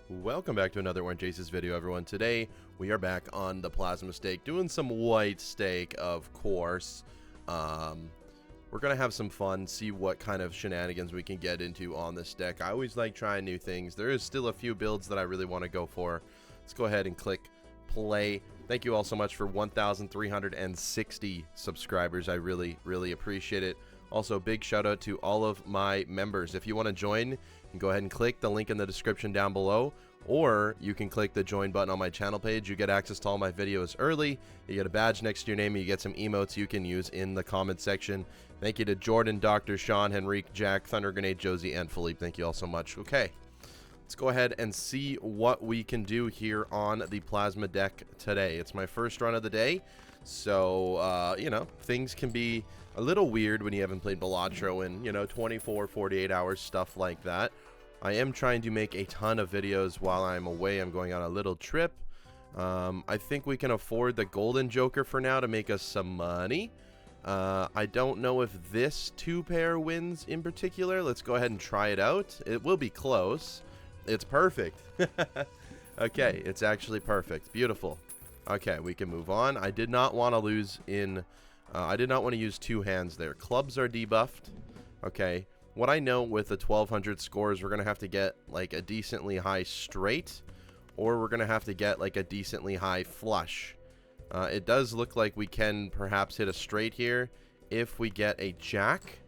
Welcome back to another Orange Aces video, everyone. Today we are back on the plasma stake, doing some white stake, of course. We're gonna have some fun, see what kind of shenanigans we can get into on this deck. I always like trying new things. There is still a few builds that I really want to go for. Let's go ahead and click play. Thank you all so much for 1,360 subscribers. I really appreciate it. Also, big shout out to all of my members. If you want to join, you can go ahead and click the link in the description down below, or you can click the join button on my channel page. You get access to all my videos early. You get a badge next to your name, and you get some emotes you can use in the comment section. Thank you to Jordan, Dr. Sean, Henrique, Jack, Thunder Grenade, Josie, and Philippe. Thank you all so much. Okay, let's go ahead and see what we can do here on the plasma deck today. It's my first run of the day, so you know, things can be a little weird when you haven't played Balatro in, you know, 24, 48 hours, stuff like that. I am trying to make a ton of videos while I'm away. I'm going on a little trip. I think we can afford the Golden Joker for now to make us some money. I don't know if this two pair wins in particular. Let's go ahead and try it out. It will be close. It's perfect. Okay, it's actually perfect. Beautiful. Okay, we can move on. I did not want to lose in... I did not want to use two hands there. Clubs are debuffed. Okay. What I know with the 1200 scores, we're going to have to get like a decently high straight, or we're going to have to get like a decently high flush. It does look like we can perhaps hit a straight here if we get a jack.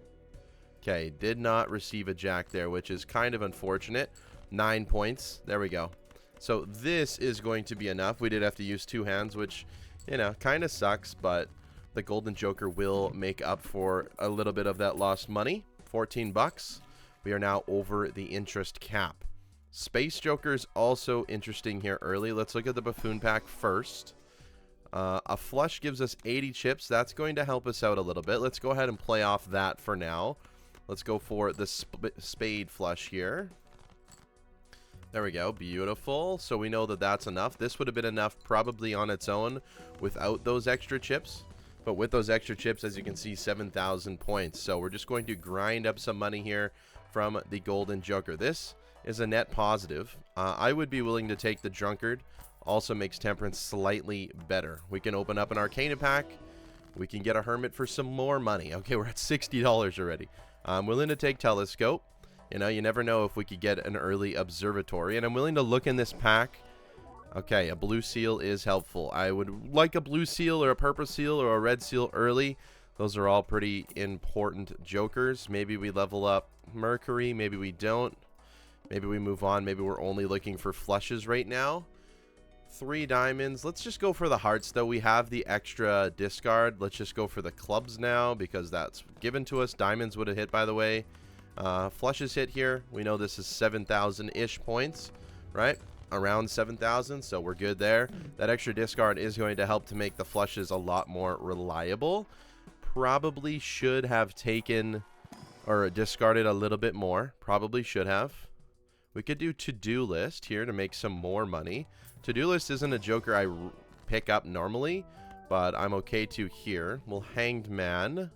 Okay, did not receive a jack there, which is kind of unfortunate. 9 points. There we go. So this is going to be enough. We did have to use two hands, which, you know, kind of sucks, but the Golden Joker will make up for a little bit of that lost money. 14 bucks. We are now over the interest cap. Space Joker is also interesting here early. Let's look at the Buffoon pack first. A flush gives us 80 chips. That's going to help us out a little bit. Let's go ahead and play off that for now. Let's go for the spade flush here. There we go. Beautiful. So we know that that's enough. This would have been enough probably on its own without those extra chips. But with those extra chips, as you can see, 7,000 points. So we're just going to grind up some money here from the Golden Joker. This is a net positive. I would be willing to take the Drunkard. Also makes Temperance slightly better. We can open up an Arcana pack. We can get a Hermit for some more money. Okay, we're at $60 already. I'm willing to take Telescope. You know, you never know if we could get an early Observatory. And I'm willing to look in this pack. Okay, a blue seal is helpful. I would like a blue seal or a purple seal or a red seal early. Those are all pretty important jokers. Maybe we level up Mercury. Maybe we don't. Maybe we move on. Maybe we're only looking for flushes right now. 3 diamonds. Let's just go for the hearts, though. We have the extra discard. Let's just go for the clubs now because that's given to us. Diamonds would have hit, by the way. Flushes hit here. We know this is 7,000-ish points, right? Around 7,000, so we're good there. That extra discard is going to help to make the flushes a lot more reliable. Probably should have taken or discarded a little bit more. Probably should have. We could do to-do list here to make some more money. To-do list isn't a joker I pick up normally, but I'm okay to here. We'll Hanged Man.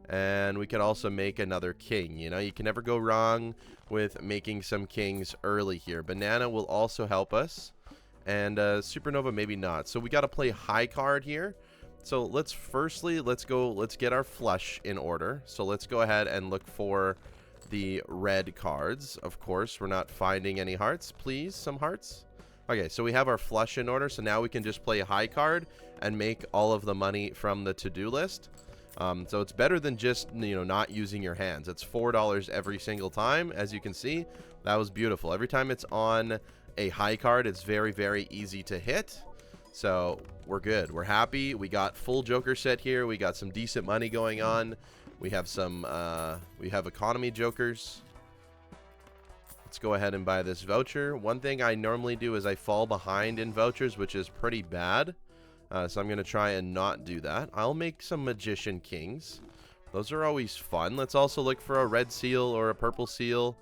And we could also make another king. You know, you can never go wrong with making some kings early here. Banana will also help us. And Supernova, maybe not. So we got to play high card here. So let's get our flush in order. So let's go ahead and look for the red cards. Of course, we're not finding any hearts. Please, some hearts. Okay, so we have our flush in order. So now we can just play high card and make all of the money from the to-do list. So it's better than just, you know, not using your hands. It's $4 every single time. As you can see, that was beautiful. Every time it's on a high card, it's very easy to hit. So we're good. We're happy. We got full joker set here. We got some decent money going on. We have some, we have economy jokers. Let's go ahead and buy this voucher. One thing I normally do is I fall behind in vouchers, which is pretty bad. So I'm going to try and not do that. I'll make some Magician Kings. Those are always fun. Let's also look for a red seal or a purple seal.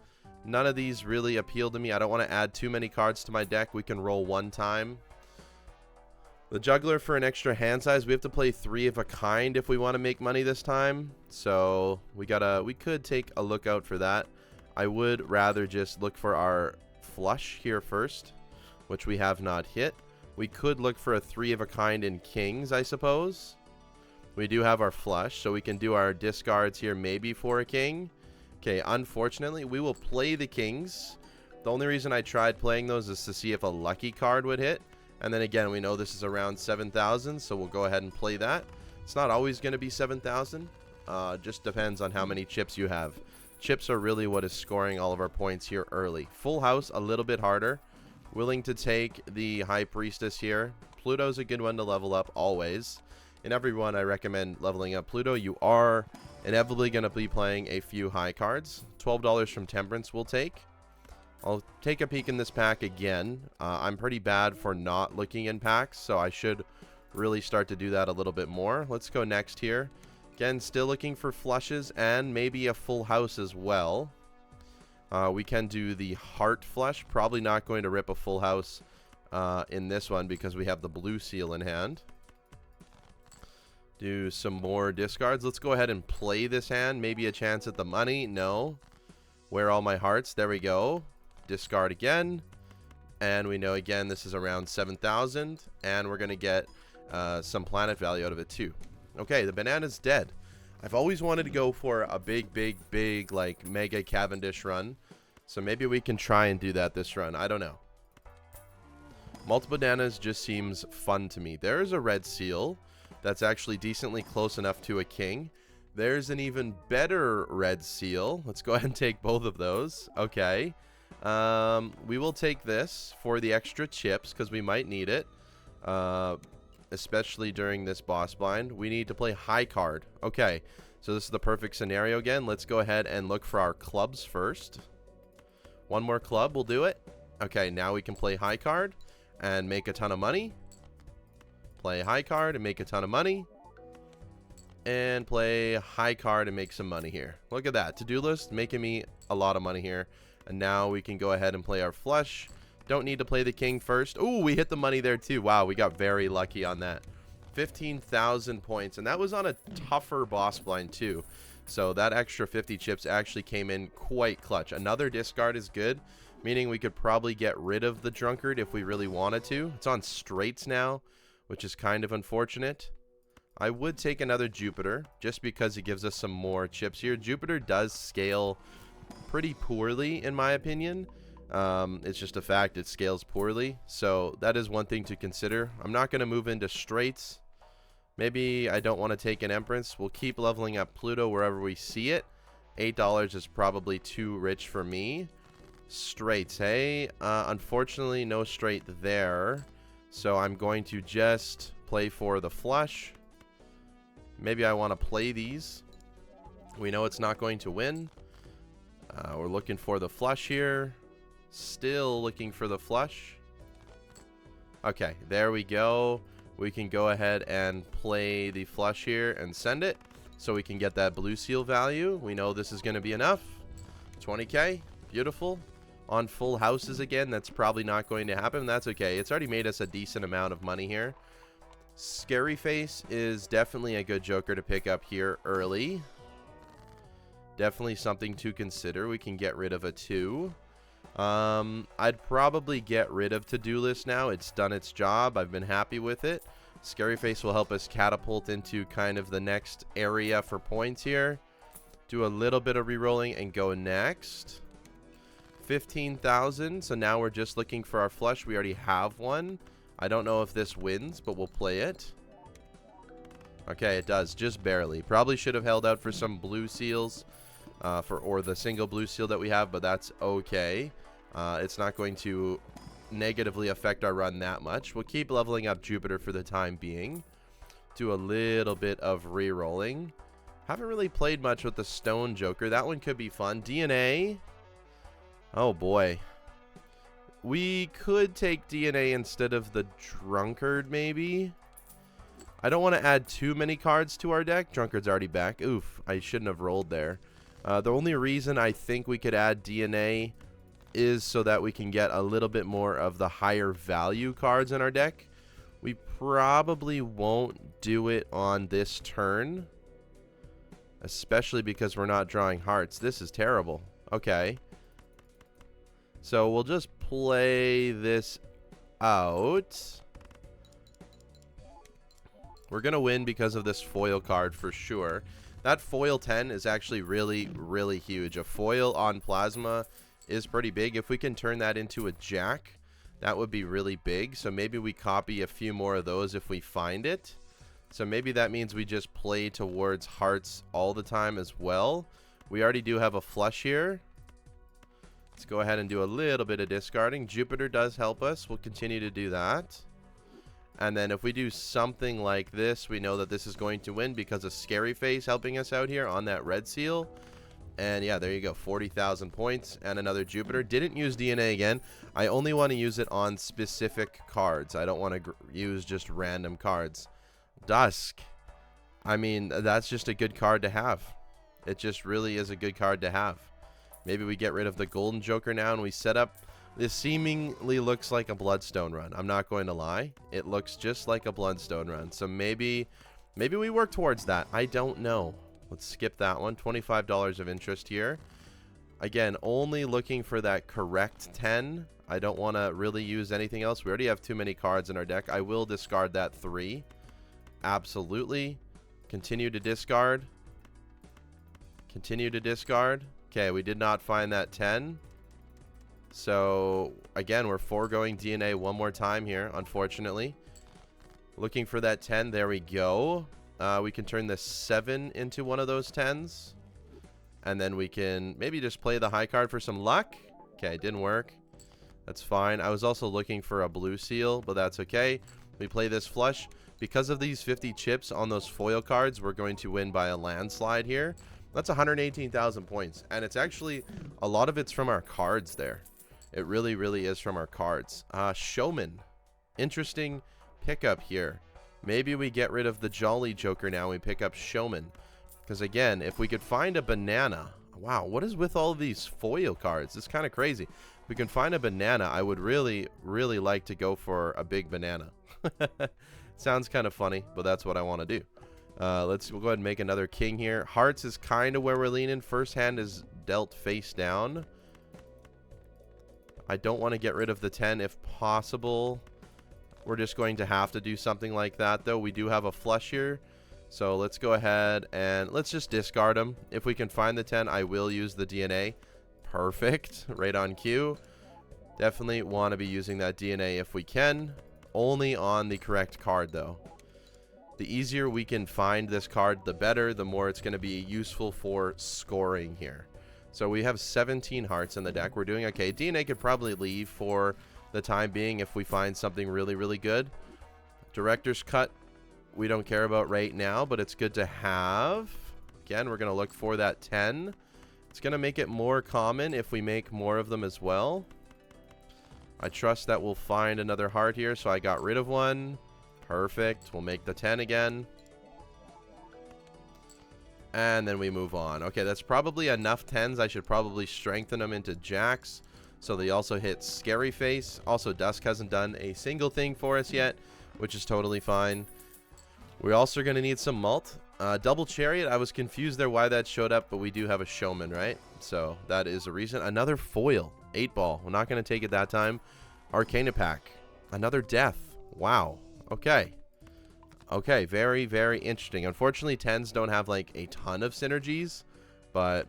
None of these really appeal to me. I don't want to add too many cards to my deck. We can roll one time. The Juggler for an extra hand size. We have to play 3 of a kind if we want to make money this time. So we could take a look out for that. I would rather just look for our flush here first, which we have not hit. We could look for a 3 of a kind in kings, I suppose. We do have our flush, so we can do our discards here maybe for a king. Okay, unfortunately, we will play the kings. The only reason I tried playing those is to see if a lucky card would hit. And then again, we know this is around 7,000, so we'll go ahead and play that. It's not always going to be 7,000. Just depends on how many chips you have. Chips are really what is scoring all of our points here early. Full house, a little bit harder. Willing to take the High Priestess here. Pluto's a good one to level up always. In every one, I recommend leveling up Pluto. You are inevitably going to be playing a few high cards. $12 from Temperance we'll take. I'll take a peek in this pack again. I'm pretty bad for not looking in packs, so I should really start to do that a little bit more. Let's go next here. Again, still looking for flushes and maybe a full house as well. We can do the heart flush. Probably not going to rip a full house in this one because we have the blue seal in hand. Do some more discards. Let's go ahead and play this hand. Maybe a chance at the money. No. Where are all my hearts? There we go. Discard again. And we know again this is around 7,000. And we're going to get some planet value out of it too. Okay, the banana's dead. I've always wanted to go for a big, like, mega Cavendish run. So maybe we can try and do that this run. I don't know. Multiple bananas just seems fun to me. There's a red seal that's actually decently close enough to a king. There's an even better red seal. Let's go ahead and take both of those. Okay. We will take this for the extra chips because we might need it. Especially during this boss blind. We need to play high card. Okay, so this is the perfect scenario again. Let's go ahead and look for our clubs first. One more club will do it. Okay, now we can play high card and make a ton of money. Play high card and make a ton of money. And play high card and make some money here. Look at that. To-do list making me a lot of money here. And now we can go ahead and play our flush. Don't need to play the king first. Ooh, we hit the money there too. Wow, we got very lucky on that. 15,000 points. And that was on a tougher boss blind too. So that extra 50 chips actually came in quite clutch. Another discard is good, meaning we could probably get rid of the drunkard if we really wanted to. It's on straights now, which is kind of unfortunate. I would take another Jupiter just because it gives us some more chips here. Jupiter does scale pretty poorly in my opinion. It's just a fact, it scales poorly. So that is one thing to consider. I'm not going to move into straights. Maybe I don't want to take an Empress. We'll keep leveling up Pluto wherever we see it. $8 is probably too rich for me. Straights, hey? Unfortunately, no straight there. So I'm going to just play for the flush. Maybe I want to play these. We know it's not going to win. We're looking for the flush here. Still looking for the flush. Okay, there we go. We can go ahead and play the flush here and send it so we can get that blue seal value. We know this is going to be enough. 20k. Beautiful. On full houses again, that's probably not going to happen. That's okay. It's already made us a decent amount of money here. Scary Face is definitely a good joker to pick up here early. Definitely something to consider. We can get rid of a 2. I'd probably get rid of to-do list now. It's done its job. I've been happy with it. Scary Face will help us catapult into kind of the next area for points here. Do a little bit of re-rolling and go next. 15,000. So now we're just looking for our flush. We already have one. I don't know if this wins, but we'll play it. Okay, it does. Just barely. Probably should have held out for some blue seals. Or the single blue seal that we have, but that's okay. It's not going to negatively affect our run that much. We'll keep leveling up Jupiter for the time being. Do a little bit of re-rolling. Haven't really played much with the Stone Joker. That one could be fun. DNA. Oh boy. We could take DNA instead of the Drunkard maybe. I don't want to add too many cards to our deck. Drunkard's already back. Oof, I shouldn't have rolled there. The only reason I think we could add DNA is so that we can get a little bit more of the higher value cards in our deck. We probably won't do it on this turn, especially because we're not drawing hearts. This is terrible. Okay. So we'll just play this out. We're going to win because of this foil card for sure. That foil 10 is actually really, really huge. A foil on plasma is pretty big. If we can turn that into a jack, that would be really big. So maybe we copy a few more of those if we find it. So maybe that means we just play towards hearts all the time as well. We already do have a flush here. Let's go ahead and do a little bit of discarding. Jupiter does help us. We'll continue to do that. And then if we do something like this, we know that this is going to win because of Scary Face helping us out here on that red seal. And yeah, there you go. 40,000 points and another Jupiter. Didn't use DNA again. I only want to use it on specific cards. I don't want to use just random cards. Dusk. I mean, that's just a good card to have. It just really is a good card to have. Maybe we get rid of the Golden Joker now and we set up. This seemingly looks like a Bloodstone run. I'm not going to lie. It looks just like a Bloodstone run. So maybe we work towards that. I don't know. Let's skip that one. $25 of interest here. Again, only looking for that correct 10. I don't want to really use anything else. We already have too many cards in our deck. I will discard that 3. Absolutely. Continue to discard. Continue to discard. Okay, we did not find that 10. So, again, we're foregoing DNA one more time here, unfortunately. Looking for that 10. There we go. We can turn the 7 into one of those 10s. And then we can maybe just play the high card for some luck. Okay, it didn't work. That's fine. I was also looking for a blue seal, but that's okay. We play this flush. Because of these 50 chips on those foil cards, we're going to win by a landslide here. That's 118,000 points. And it's actually, a lot of it's from our cards there. It really, really is from our cards. Showman. Interesting pickup here. Maybe we get rid of the Jolly Joker now and we pick up Showman. Because again, if we could find a banana. Wow, what is with all of these foil cards? It's kind of crazy. If we can find a banana, I would really, really like to go for a big banana. Sounds kind of funny, but that's what I want to do. We'll go ahead and make another king here. Hearts is kind of where we're leaning. First hand is dealt face down. I don't want to get rid of the 10 if possible. We're just going to have to do something like that, though. We do have a flush here. So let's go ahead and let's just discard them. If we can find the 10, I will use the DNA. Perfect. Right on cue. Definitely want to be using that DNA if we can. Only on the correct card, though. The easier we can find this card, the better. The more it's going to be useful for scoring here. So we have 17 hearts in the deck. We're doing okay. DNA could probably leave for the time being if we find something really, really good. Director's Cut, we don't care about right now, but it's good to have. Again, we're going to look for that 10. It's going to make it more common if we make more of them as well. I trust that we'll find another heart here, so I got rid of one. Perfect. We'll make the 10 again. And then we move on. Okay, that's probably enough 10s. I should probably strengthen them into jacks. So they also hit Scary Face. Also, Dusk hasn't done a single thing for us yet, which is totally fine. We're also going to need some malt. Double Chariot, I was confused there why that showed up, but we do have a Showman, right? So that is a reason. Another foil. 8-ball. We're not going to take it that time. Arcana Pack. Another death. Wow. Okay. Okay, very, very interesting. Unfortunately, 10s don't have like a ton of synergies, but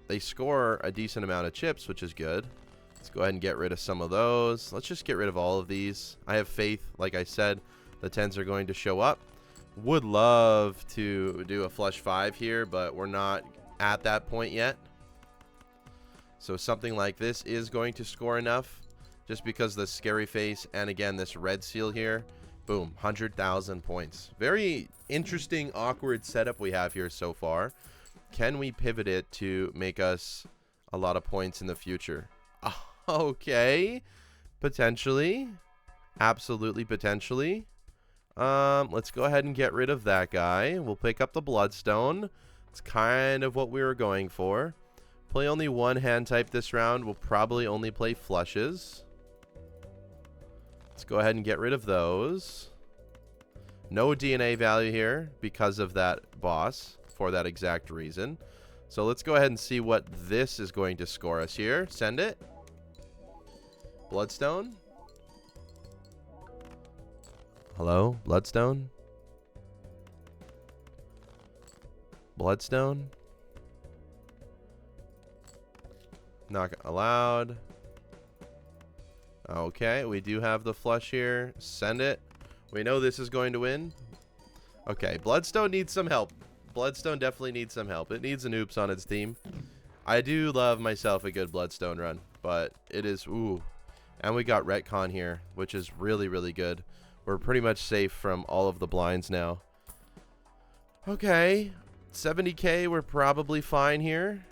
they score a decent amount of chips, which is good. Let's go ahead and get rid of some of those. Let's just get rid of all of these. I have faith, like I said, the 10s are going to show up. Would love to do a flush 5 here, but we're not at that point yet. So something like this is going to score enough just because the Scary Face and again this red seal here. Boom, 100,000 points. Very interesting, awkward setup we have here so far. Can we pivot it to make us a lot of points in the future? Okay, potentially. Absolutely potentially. Let's go ahead and get rid of that guy. We'll pick up the Bloodstone. It's kind of what we were going for. Play only one hand type this round. We'll probably only play flushes. Let's go ahead and get rid of those. No DNA value here because of that boss for that exact reason. So let's go ahead and see what this is going to score us here. Send it. Bloodstone. Hello? Bloodstone? Bloodstone? Not allowed. Okay, we do have the flush here. Send it. We know this is going to win. Okay, Bloodstone needs some help. Bloodstone definitely needs some help. It needs an oops on its team. I do love myself a good Bloodstone run, but it is... Ooh. And we got Retcon here, which is really, really good. We're pretty much safe from all of the blinds now. Okay. 70k, we're probably fine here.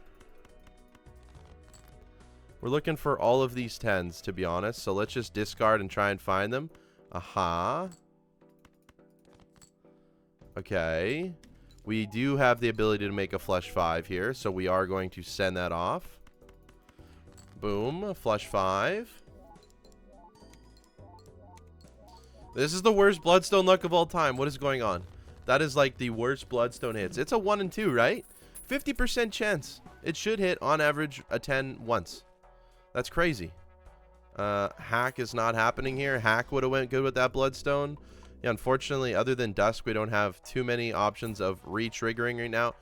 We're looking for all of these 10s, to be honest. So let's just discard and try and find them. Aha. Okay. We do have the ability to make a flush 5 here, so we are going to send that off. Boom. Flush 5. This is the worst Bloodstone luck of all time. What is going on? That is like the worst Bloodstone hits. It's a 1 and 2, right? 50% chance. It should hit on average a 10 once. That's crazy. Hack is not happening here. Hack would have went good with that Bloodstone. Yeah, unfortunately, other than Dusk, we don't have too many options of re-triggering right now.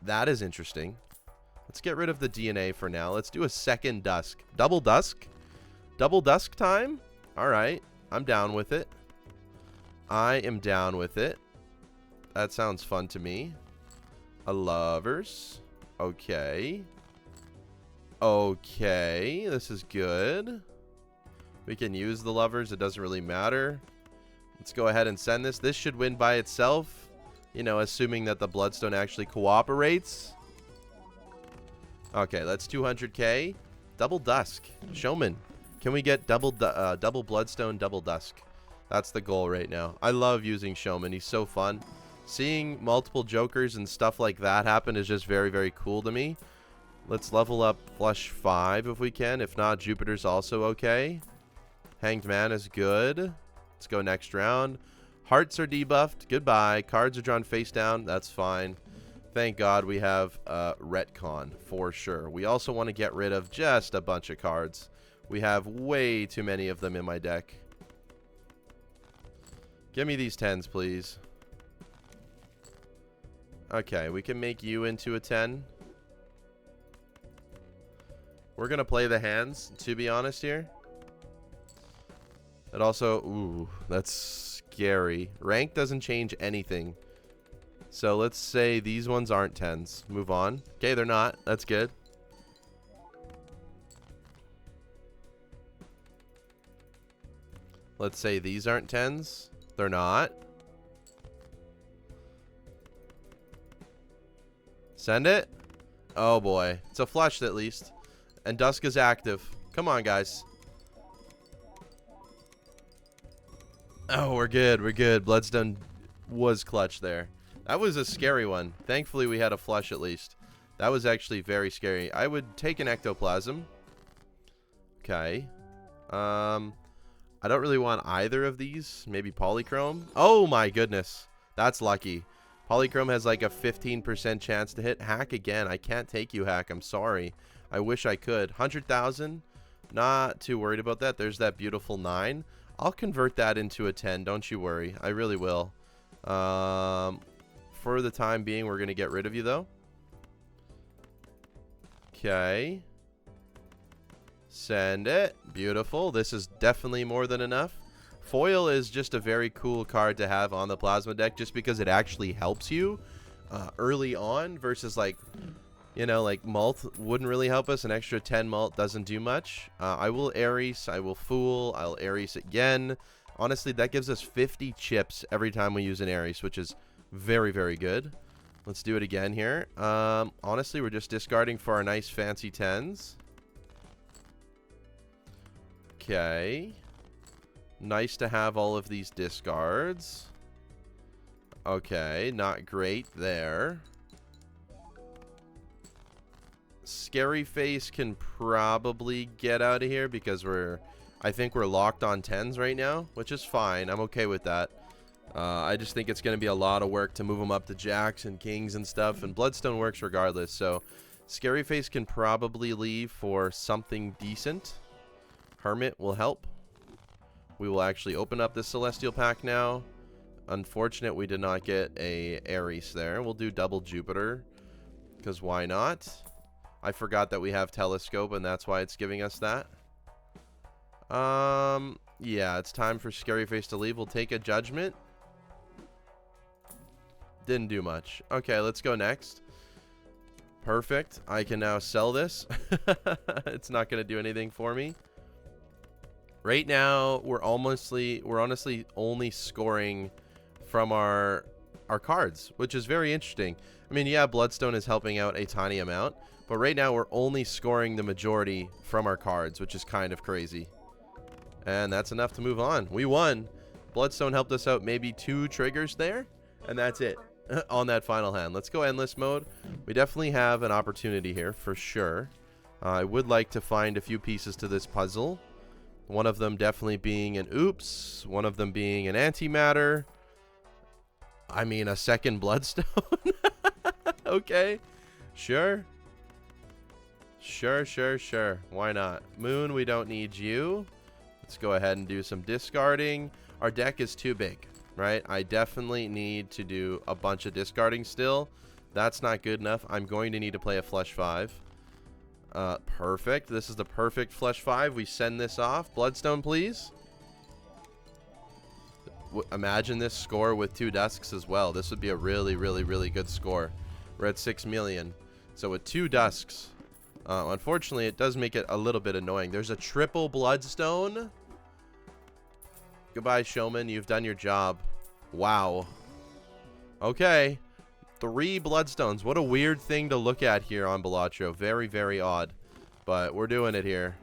That is interesting. Let's get rid of the DNA for now. Let's do a second Dusk. Double Dusk? Double Dusk time? All right. I'm down with it. I am down with it. That sounds fun to me. A Lovers. Okay. Okay. This is good. We can use the Lovers. It doesn't really matter. Let's go ahead and send this. This should win by itself. You know, assuming that the Bloodstone actually cooperates. Okay, that's 200k. Double Dusk. Showman. Can we get double Bloodstone, double Dusk? That's the goal right now. I love using Showman. He's so fun. Seeing multiple Jokers and stuff like that happen is just very, very cool to me. Let's level up Flush 5 if we can. If not, Jupiter's also okay. Hanged Man is good. Let's go next round. Hearts are debuffed. Goodbye. Cards are drawn face down. That's fine. Thank God we have Retcon for sure. We also want to get rid of just a bunch of cards. We have way too many of them in my deck. Give me these 10s, please. Okay, we can make you into a 10. We're going to play the hands, to be honest here. It also... Ooh, that's scary. Rank doesn't change anything. So let's say these ones aren't 10s. Move on. Okay, they're not. That's good. Let's say these aren't 10s. They're not. Send it. Oh boy. It's a flush at least. And Dusk is active. Come on, guys. Oh, we're good. We're good. Bloodstone was clutch there. That was a scary one. Thankfully, we had a flush at least. That was actually very scary. I would take an Ectoplasm. Okay. I don't really want either of these. Maybe Polychrome. Oh my goodness. That's lucky. Polychrome has like a 15% chance to hit. Hack again. I can't take you, Hack. I'm sorry. I wish I could. 100,000. Not too worried about that. There's that beautiful 9. I'll convert that into a 10. Don't you worry. I really will. For the time being, we're going to get rid of you, though. Okay. Send it. Beautiful. This is definitely more than enough. Foil is just a very cool card to have on the Plasma deck just because it actually helps you early on versus like, you know, like Mult wouldn't really help us. An extra 10 Mult doesn't do much. I will Ares. I will Fool. I'll Ares again. Honestly, that gives us 50 chips every time we use an Ares, which is very, very good. Let's do it again here. Honestly, we're just discarding for our nice fancy 10s. Okay. Nice to have all of these discards. Okay, not great there. Scary Face can probably get out of here because I think we're locked on 10s right now, which is fine. I'm okay with that. I just think it's going to be a lot of work to move them up to jacks and kings and stuff, and Bloodstone works regardless, so Scary Face can probably leave for something decent. Hermit will help. We will actually open up this Celestial pack now. Unfortunate we did not get a Ares there. We'll do double Jupiter, because why not? I forgot that we have Telescope, and that's why it's giving us that. Yeah, it's time for Scary Face to leave. We'll take a Judgment. Didn't do much. Okay, let's go next. Perfect. I can now sell this. It's not going to do anything for me. Right now, we're honestly only scoring from our cards, which is very interesting. I mean, yeah, Bloodstone is helping out a tiny amount, but right now we're only scoring the majority from our cards, which is kind of crazy. And that's enough to move on. We won. Bloodstone helped us out maybe 2 triggers there, and that's it on that final hand. Let's go endless mode. We definitely have an opportunity here for sure. I would like to find a few pieces to this puzzle. One of them definitely being an oops. One of them being an antimatter. I mean, a second Bloodstone. Okay. Sure. Sure. Why not? Moon, we don't need you. Let's go ahead and do some discarding. Our deck is too big, right? I definitely need to do a bunch of discarding still. That's not good enough. I'm going to need to play a flush 5. Perfect. This is the perfect flush 5. We send this off. Bloodstone, please. Imagine this score with 2 Dusks as well. This would be a really good score. We're at 6 million. So with 2 Dusks, unfortunately, it does make it a little bit annoying. There's a triple Bloodstone. Goodbye, Showman. You've done your job. Wow. Okay. 3 Bloodstones. What a weird thing to look at here on Balatro. Very odd. But we're doing it here.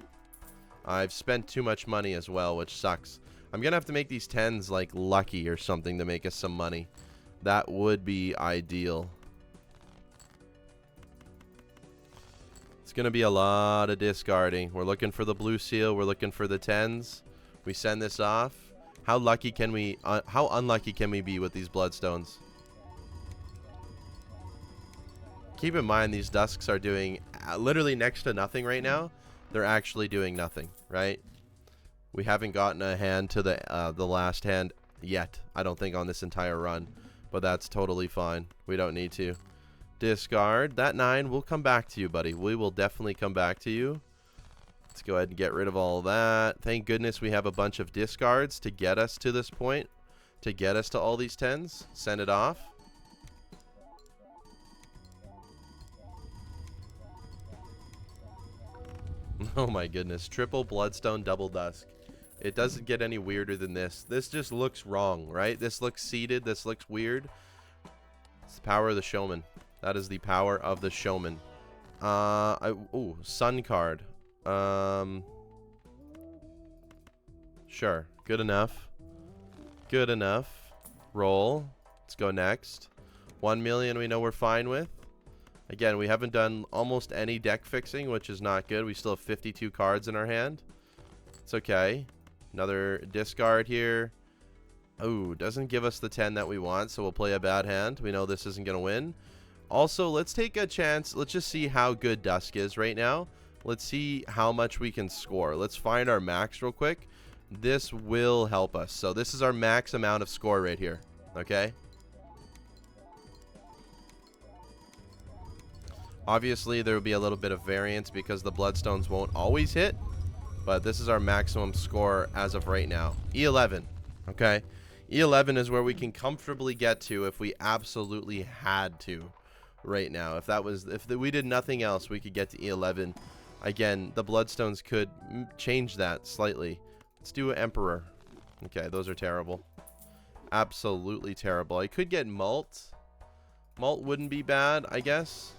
I've spent too much money as well, which sucks. I'm going to have to make these 10s like lucky or something to make us some money. That would be ideal. It's going to be a lot of discarding. We're looking for the blue seal. We're looking for the 10s. We send this off. How lucky can we... how unlucky can we be with these Bloodstones? Keep in mind, these Dusks are doing literally next to nothing right now. They're actually doing nothing, right? We haven't gotten a hand to the last hand yet, I don't think, on this entire run. But that's totally fine. We don't need to. Discard. That 9, we'll come back to you, buddy. We will definitely come back to you. Let's go ahead and get rid of all of that. Thank goodness we have a bunch of discards to get us to this point. To get us to all these 10s. Send it off. Oh my goodness. Triple Bloodstone, double Dusk. It doesn't get any weirder than this. This just looks wrong, right? This looks seeded. This looks weird. It's the power of the Showman. That is the power of the Showman. Ooh, Sun card. Sure. Good enough. Good enough. Roll. Let's go next. 1 million we know we're fine with. Again, we haven't done almost any deck fixing, which is not good. We still have 52 cards in our hand. It's okay. Another discard here. Ooh, doesn't give us the 10 that we want, so we'll play a bad hand. We know this isn't going to win. Also, let's take a chance. Let's just see how good Dusk is right now. Let's see how much we can score. Let's find our max real quick. This will help us. So this is our max amount of score right here. Okay? Obviously, there will be a little bit of variance because the Bloodstones won't always hit. But this is our maximum score as of right now. E11. Okay? E11 is where we can comfortably get to if we absolutely had to right now. If we did nothing else, we could get to E11. Again, the Bloodstones could change that slightly. Let's do Emperor. Okay, those are terrible. Absolutely terrible. I could get Malt. Malt wouldn't be bad, I guess.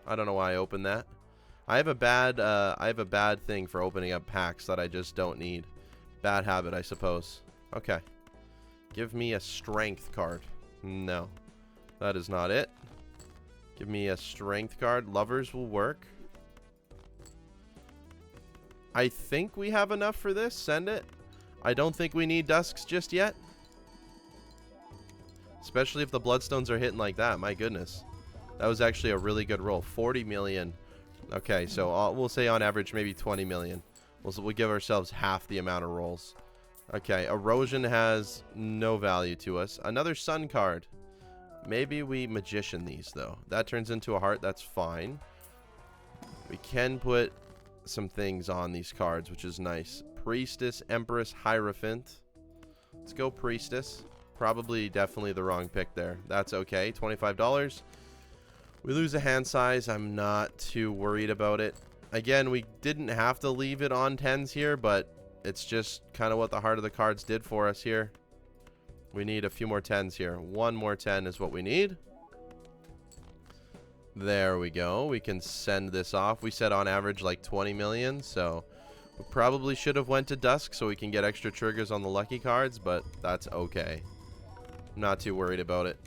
I don't know why I opened that. I have a bad thing for opening up packs that I just don't need. Bad habit, I suppose. Okay. Give me a strength card. No. That is not it. Give me a strength card. Lovers will work. I think we have enough for this. Send it. I don't think we need Dusks just yet. Especially if the Bloodstones are hitting like that. My goodness. That was actually a really good roll. 40 million. Okay, so we'll say on average maybe 20 million. We'll give ourselves half the amount of rolls. Okay, Erosion has no value to us. Another Sun card. Maybe we Magician these, though. That turns into a heart. That's fine. We can put some things on these cards, which is nice. Priestess, Empress, Hierophant. Let's go Priestess. Probably definitely the wrong pick there. That's okay. $25. We lose a hand size. I'm not too worried about it. Again, we didn't have to leave it on 10s here, but it's just kind of what the heart of the cards did for us here. We need a few more 10s here. One more 10 is what we need. There we go. We can send this off. We said on average like 20 million, so we probably should have went to Dusk so we can get extra triggers on the lucky cards, but that's okay. I'm not too worried about it.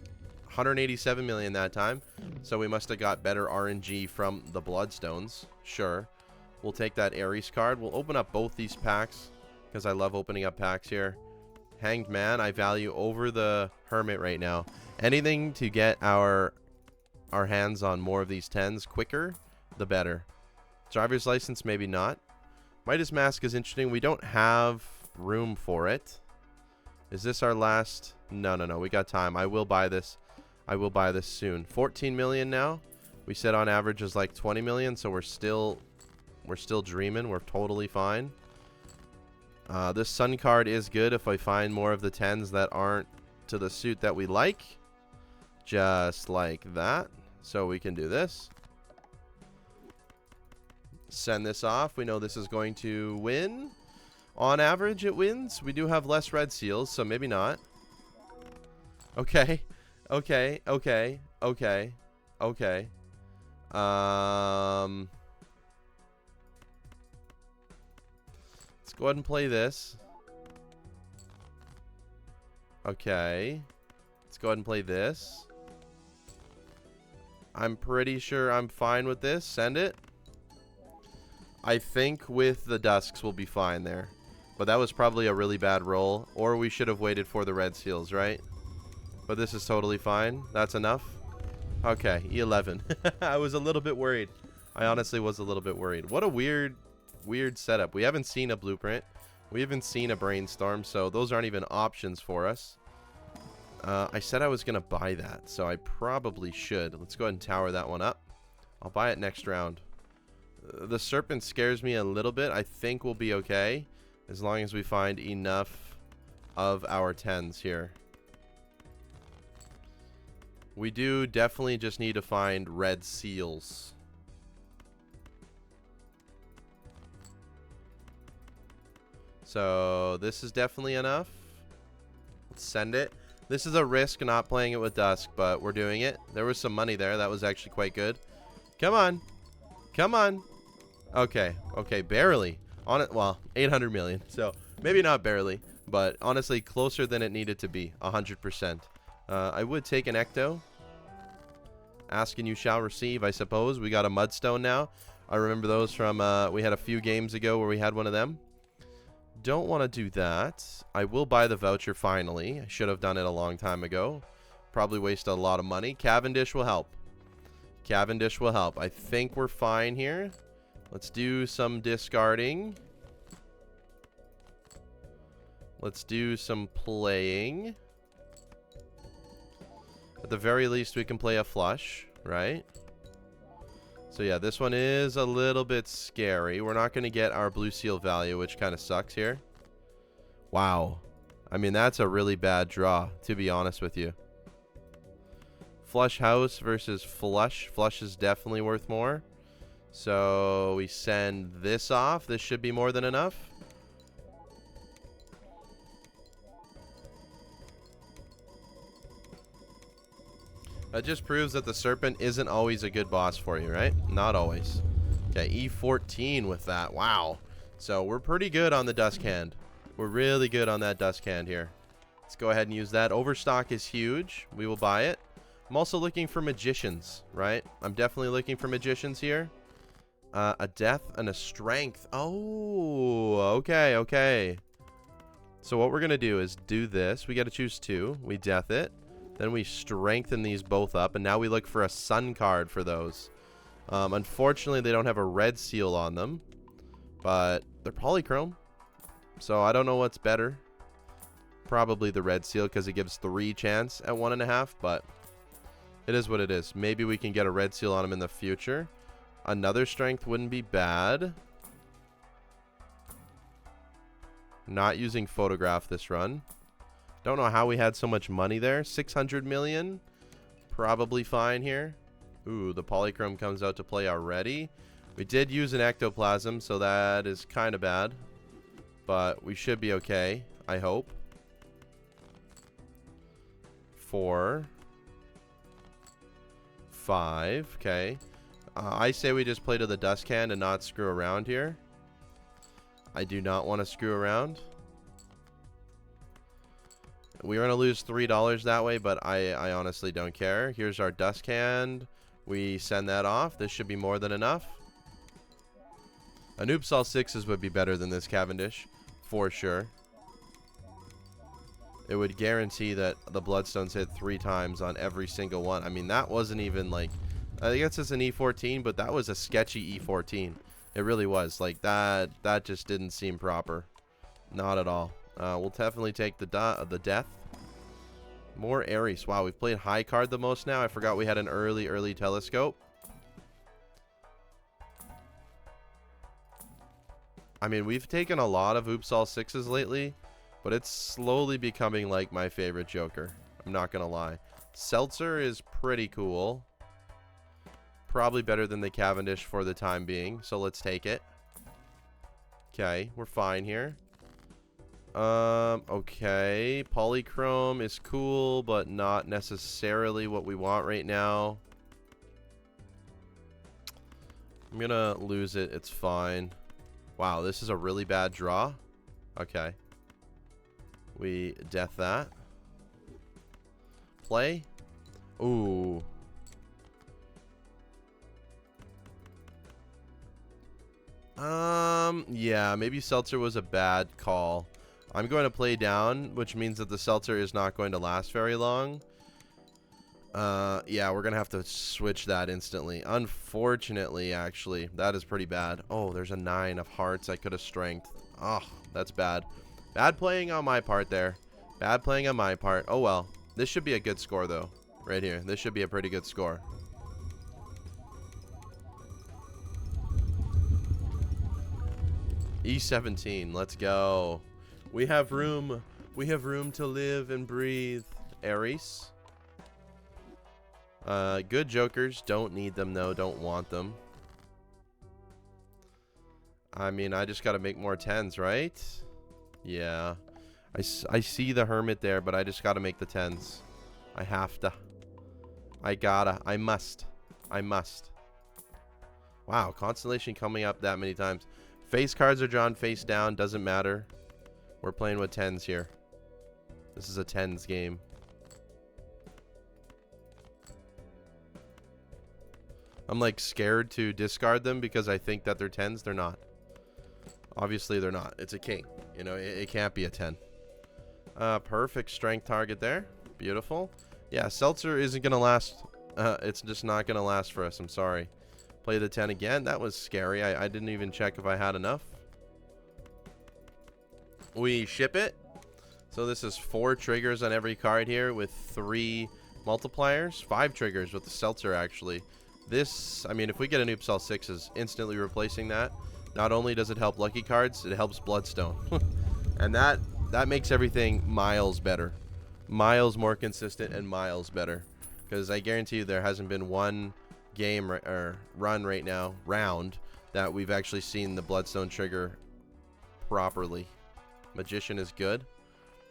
187 million that time, so we must have got better RNG from the Bloodstones. Sure. We'll take that Ares card. We'll open up both these packs because I love opening up packs here. Hanged Man, I value over the Hermit right now. Anything to get our hands on more of these 10s quicker, the better. Driver's License, maybe not. Midas Mask is interesting. We don't have room for it. Is this our last? No. We got time. I will buy this. I will buy this soon. 14 million now. We said on average is like 20 million, so we're still dreaming. We're totally fine. This Sun card is good if I find more of the 10s that aren't to the suit that we like. Just like that. So we can do this. Send this off. We know this is going to win. On average, it wins. We do have less red seals, so maybe not. Okay. Okay. Let's go ahead and play this. Okay. Let's go ahead and play this. I'm pretty sure I'm fine with this. Send it. I think with the Dusks we'll be fine there. But that was probably a really bad roll. Or we should have waited for the red seals, right? But this is totally fine. That's enough. Okay, E11. I was a little bit worried. I honestly was a little bit worried. What a weird setup. We haven't seen a blueprint. We haven't seen a brainstorm, so those aren't even options for us. I said I was going to buy that, so I probably should. Let's go ahead and tower that one up. I'll buy it next round. The Serpent scares me a little bit. I think we'll be okay as long as we find enough of our 10s here. We do definitely just need to find red seals. So this is definitely enough. Let's send it. This is a risk not playing it with Dusk, but we're doing it. There was some money there. That was actually quite good. Come on. Come on. Okay. Okay, barely. On it. Well, 800 million. So maybe not barely, but honestly closer than it needed to be. 100%. I would take an Ecto. Ask and you shall receive, I suppose. We got a Mudstone now. I remember those from, we had a few games ago where we had one of them. Don't want to do that. I will buy the voucher finally. I should have done it a long time ago. Probably wasted a lot of money. Cavendish will help. Cavendish will help. I think we're fine here. Let's do some discarding. Let's do some playing. At the very least, we can play a flush, right? So yeah, this one is a little bit scary. We're not going to get our blue seal value, which kind of sucks here. Wow. I mean, that's a really bad draw, to be honest with you. Flush house versus flush. Flush is definitely worth more. So we send this off. This should be more than enough. That just proves that the Serpent isn't always a good boss for you, right? Not always. Okay, E14 with that. Wow. So we're pretty good on the Dusk Hand. We're really good on that Dusk Hand here. Let's go ahead and use that. Overstock is huge. We will buy it. I'm also looking for Magicians, right? I'm definitely looking for Magicians here. A Death and a Strength. Oh, okay, okay. So what we're going to do is do this. We got to choose two. We Death it. Then we strengthen these both up, and now we look for a sun card for those. Unfortunately, they don't have a red seal on them, but they're polychrome, so I don't know what's better. Probably the red seal because it gives 3 chance at 1.5, but it is what it is. Maybe we can get a red seal on them in the future. Another strength wouldn't be bad. Not using photograph this run. Don't know how we had so much money there. 600 million. Probably fine here. Ooh, the polychrome comes out to play already. We did use an ectoplasm, so that is kind of bad. But we should be okay, I hope. 4. 5. Okay. I say we just play to the dust can and not screw around here. I do not want to screw around. We're going to lose $3 that way, but I honestly don't care. Here's our dust can. We send that off. This should be more than enough. An oops all 6s would be better than this Cavendish, for sure. It would guarantee that the Bloodstones hit 3 times on every single one. I mean, that wasn't even like... I guess it's an E14, but that was a sketchy E14. It really was. Like, that just didn't seem proper. Not at all. We'll definitely take the death. More Ares. Wow, we've played high card the most now. I forgot we had an early telescope. I mean, we've taken a lot of oops all 6s lately, but it's slowly becoming like my favorite Joker. I'm not gonna lie. Seltzer is pretty cool. Probably better than the Cavendish for the time being, so let's take it. Okay, we're fine here. Okay. Polychrome is cool, but not necessarily what we want right now. I'm gonna lose it. It's fine. Wow, this is a really bad draw. Okay. We death that. Play. Ooh. Yeah, maybe Seltzer was a bad call. I'm going to play down, which means that the Seltzer is not going to last very long. Yeah, we're going to have to switch that instantly. Unfortunately, actually, that is pretty bad. Oh, there's a 9 of hearts. I could have strength. Oh, that's bad. Bad playing on my part there. Bad playing on my part. Oh, well. This should be a good score, though. Right here. This should be a pretty good score. E17. Let's go. We have room. We have room to live and breathe. Ares. Good jokers. Don't need them, though. Don't want them. I mean, I just got to make more 10s, right? Yeah. I see the hermit there, but I just got to make the 10s. I have to. I gotta. I must. I must. Wow. Constellation coming up that many times. Face cards are drawn face down. Doesn't matter. We're playing with 10s here. This is a 10s game. I'm like scared to discard them because I think that they're 10s. They're not. Obviously, they're not. It's a king. You know, it can't be a 10. Perfect strength target there. Beautiful. Yeah, Seltzer isn't going to last. It's just not going to last for us. I'm sorry. Play the 10 again. That was scary. I didn't even check if I had enough. We ship it. So this is 4 triggers on every card here with 3 multipliers. 5 triggers with the Seltzer, actually. This, I mean, if we get an oops all 6s, instantly replacing that. Not only does it help lucky cards, it helps Bloodstone. And that makes everything miles better. Miles more consistent and miles better. Because I guarantee you there hasn't been one game or run right now, round, that we've actually seen the Bloodstone trigger properly. Magician is good.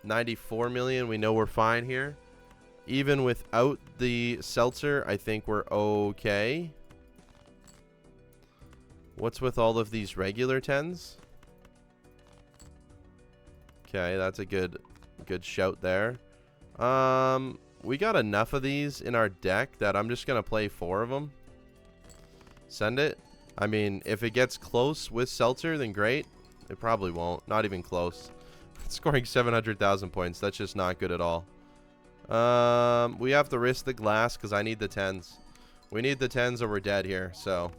94 million, we know we're fine here. Even without the Seltzer, I think we're okay. What's with all of these regular 10s? Okay, that's a good shout there. We got enough of these in our deck that I'm just going to play 4 of them. Send it. I mean, if it gets close with Seltzer, then great. It probably won't. Not even close. Scoring 700,000 points. That's just not good at all. We have to risk the glass because I need the 10s. We need the 10s or we're dead here, so.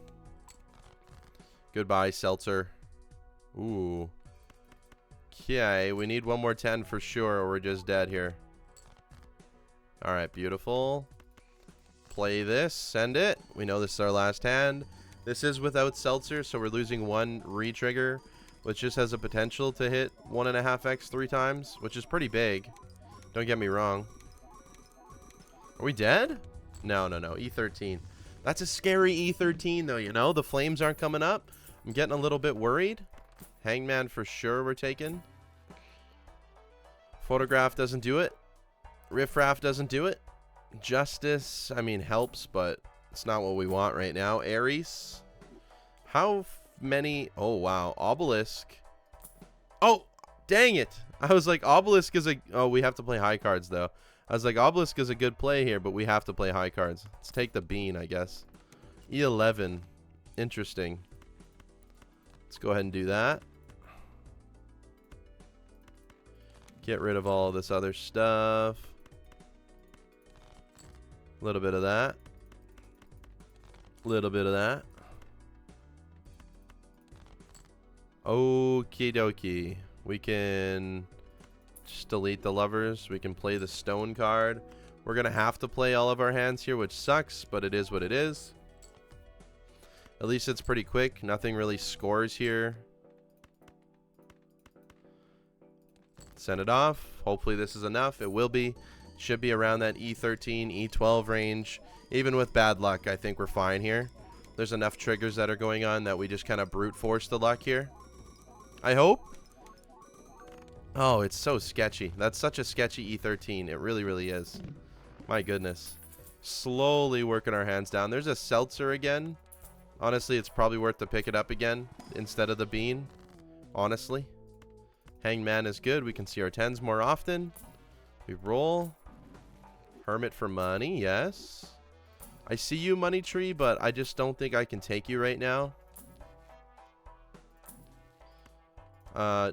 Goodbye, seltzer. Ooh. Okay, we need one more 10 for sure or we're just dead here. Alright, beautiful. Play this, send it. We know this is our last hand. This is without seltzer, so we're losing one re-trigger, which just has a potential to hit 1.5x 3 times, which is pretty big. Don't get me wrong. Are we dead? No, no, no. E13. That's a scary E13, though, you know? The flames aren't coming up. I'm getting a little bit worried. Hangman for sure we're taking. Photograph doesn't do it. Riffraff doesn't do it. Justice, I mean, helps, but it's not what we want right now. Ares. How many? Oh, wow. Obelisk. Oh, dang it. I was like, Obelisk is a... Oh, we have to play high cards, though. I was like, Obelisk is a good play here, but we have to play high cards. Let's take the bean, I guess. E11. Interesting. Let's go ahead and do that. Get rid of all this other stuff. A little bit of that. A little bit of that. Okie dokie. We can just delete the lovers. We can play the stone card. We're going to have to play all of our hands here, which sucks, but it is what it is. At least it's pretty quick. Nothing really scores here. Send it off. Hopefully this is enough. It will be. Should be around that E13, E12 range. Even with bad luck, I think we're fine here. There's enough triggers that are going on that we just kind of brute force the luck here. I hope. Oh, it's so sketchy. That's such a sketchy E13. It really, really is. My goodness. Slowly working our hands down. There's a seltzer again. Honestly, it's probably worth to pick it up again instead of the bean. Honestly. Hangman is good. We can see our 10s more often. We roll. Hermit for money. Yes. I see you, Money Tree, but I just don't think I can take you right now.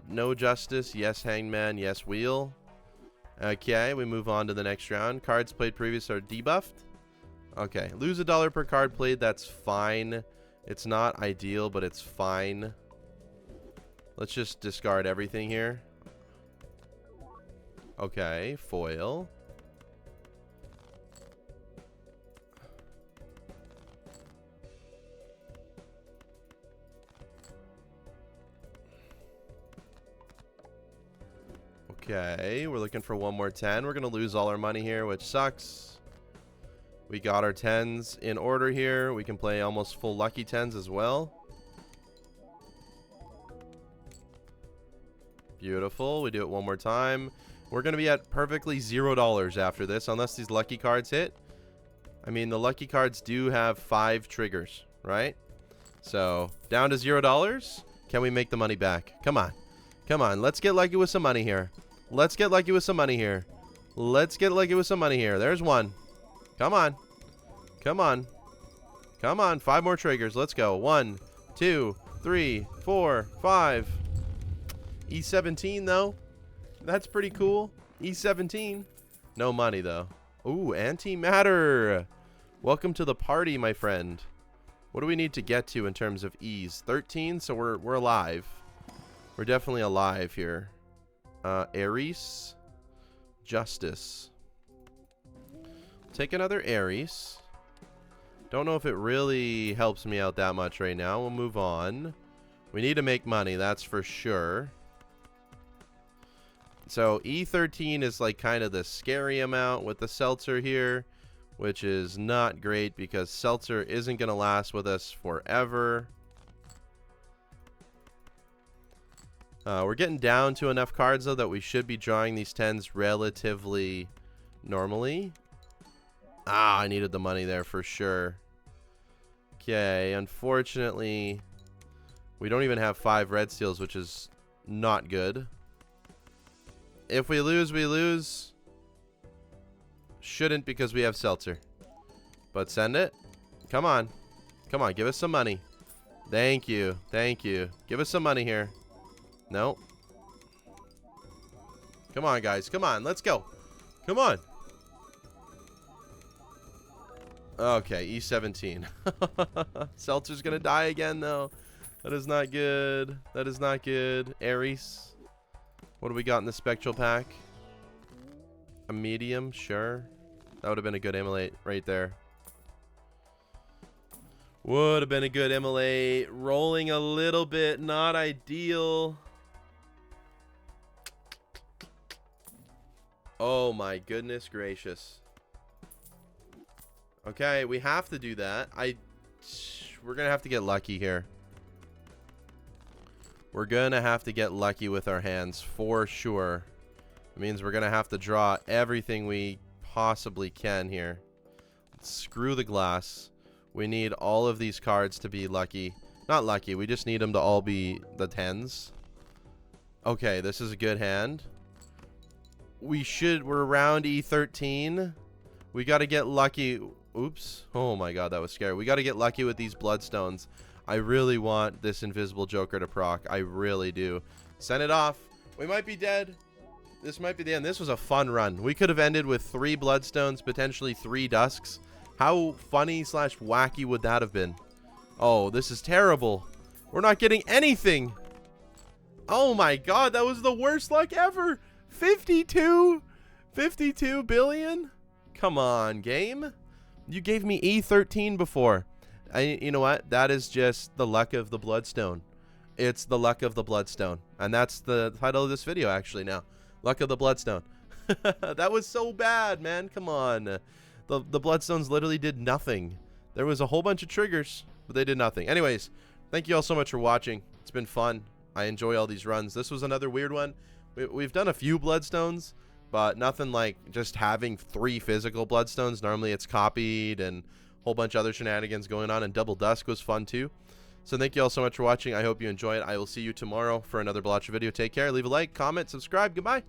No Justice. Yes, Hangman. Yes, Wheel. Okay, we move on to the next round. Cards played previous are debuffed. Okay, lose $1 per card played. That's fine. It's not ideal, but it's fine. Let's just discard everything here. Okay, foil. Okay, we're looking for one more 10. We're going to lose all our money here, which sucks. We got our 10s in order here. We can play almost full lucky 10s as well. Beautiful. We do it one more time. We're going to be at perfectly $0 after this, unless these lucky cards hit. I mean, the lucky cards do have 5 triggers, right? So, down to $0. Can we make the money back? Come on. Come on. Let's get lucky with some money here. Let's get lucky with some money here. Let's get lucky with some money here. There's one. Come on. Come on. Come on. 5 more triggers. Let's go. 1, 2, 3, 4, 5. E17, though. That's pretty cool. E17. No money, though. Ooh, antimatter. Welcome to the party, my friend. What do we need to get to in terms of E's? 13, so we're alive. We're definitely alive here. Ares. Justice. Take another Ares. Don't know if it really helps me out that much right now. We'll move on. We need to make money, that's for sure. So E13 is like kind of the scary amount with the seltzer here, which is not great because seltzer isn't going to last with us forever. We're getting down to enough cards, though, that we should be drawing these 10s relatively normally. Ah, I needed the money there for sure. Okay, unfortunately, we don't even have 5 red steals, which is not good. If we lose, we lose. Shouldn't because we have seltzer. But send it. Come on. Come on, give us some money. Thank you. Thank you. Give us some money here. No. Come on, guys. Come on. Let's go. Come on. Okay, E17. Seltzer's gonna die again, though. That is not good. That is not good. Ares. What do we got in the spectral pack? A medium, sure. That would have been a good immolate right there. Would have been a good immolate. Rolling a little bit, not ideal. Oh my goodness gracious. Okay, we have to do that. We're gonna have to get lucky here. We're gonna have to get lucky with our hands for sure. It means we're gonna have to draw everything we possibly can here. Screw the glass. We need all of these cards to be lucky. Not lucky, we just need them to all be the 10s. Okay, this is a good hand. We're around E13. We gotta get lucky. Oops. Oh my god, that was scary. We gotta get lucky with these Bloodstones. I really want this Invisible Joker to proc. I really do. Send it off. We might be dead. This might be the end. This was a fun run. We could have ended with 3 Bloodstones, potentially 3 Dusks. How funny / wacky would that have been? Oh, this is terrible. We're not getting anything. Oh my god, that was the worst luck ever. 52 billion? Come on, game. You gave me E13 before. You know what? That is just the luck of the Bloodstone. It's the luck of the Bloodstone. And that's the title of this video actually now. Luck of the Bloodstone. That was so bad, man. Come on. The Bloodstones literally did nothing. There was a whole bunch of triggers, but they did nothing. Anyways, thank you all so much for watching. It's been fun. I enjoy all these runs. This was another weird one. We've done a few Bloodstones, but nothing like just having 3 physical Bloodstones. Normally it's copied and a whole bunch of other shenanigans going on, and Double Dusk was fun too. So thank you all so much for watching. I hope you enjoy it. I will see you tomorrow for another Balatro video. Take care. Leave a like, comment, subscribe. Goodbye.